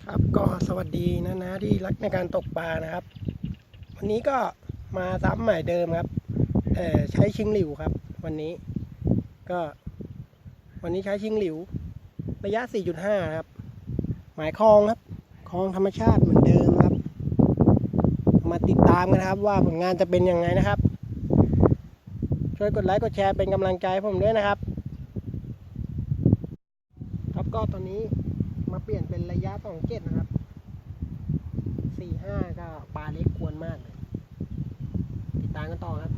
ครับก็สวัสดีนะที่รักในการตกปลานะครับวันนี้ก็มาซ้ำหมายเดิมครับใช้ชิงหลิวครับก็วันนี้ใช้ชิงหลิวระยะ 4.5 ครับหมายคลองครับคลองธรรมชาติเหมือนเดิมครับมาติดตามกันครับว่าผลงานจะเป็นยังไงนะครับช่วยกดไลค์กดแชร์เป็นกำลังใจให้ผมด้วยนะครับครับก็ตอนนี้มาเปลี่ยนเป็นระยะ 2.7 นะครับ 4.5 ก็ปลาเล็กควรมากเลยติดตามกันต่อครับ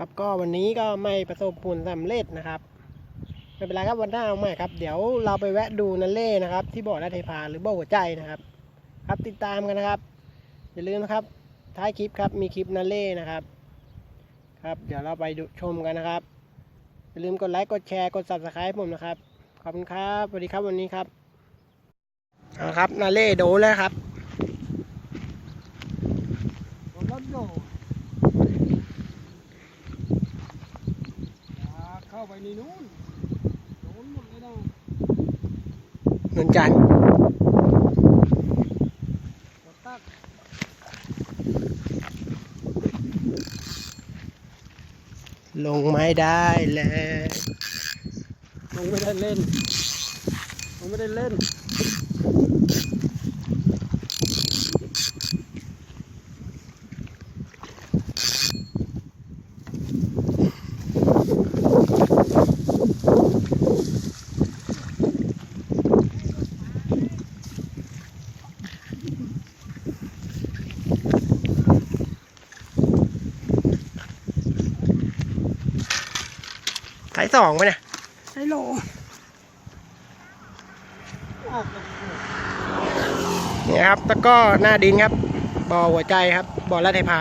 ครับก็วันนี้ก็ไม่ประสบผลสำเร็จนะครับไม่เป็นไรครับวันหน้าเอาใหม่ครับเดี๋ยวเราไปแวะดูนันเล่นะครับที่บ่อนาเทพาหรือบ่อหัวใจนะครับครับติดตามกันนะครับอย่าลืมนะครับท้ายคลิปครับมีคลิปนันเล่นะครับครับเดี๋ยวเราไปดูชมกันนะครับอย่าลืมกดไลค์กดแชร์กด Subscribe ผมนะครับขอบคุณครับสวัสดีครับวันนี้ครับเอาครับนันเล่โดแล้วครับเข้าไปในนู้นโดนหมดเลยนะ นนจันทร์ตักลงไม่ได้เลยลงไม่ได้เล่นลงไม่ได้เล่นสาย 2ไปเนี่ย ไฮโลนี่ครับแล้วก็หน้าดินครับบ่อหัวใจครับบ่อละเทพา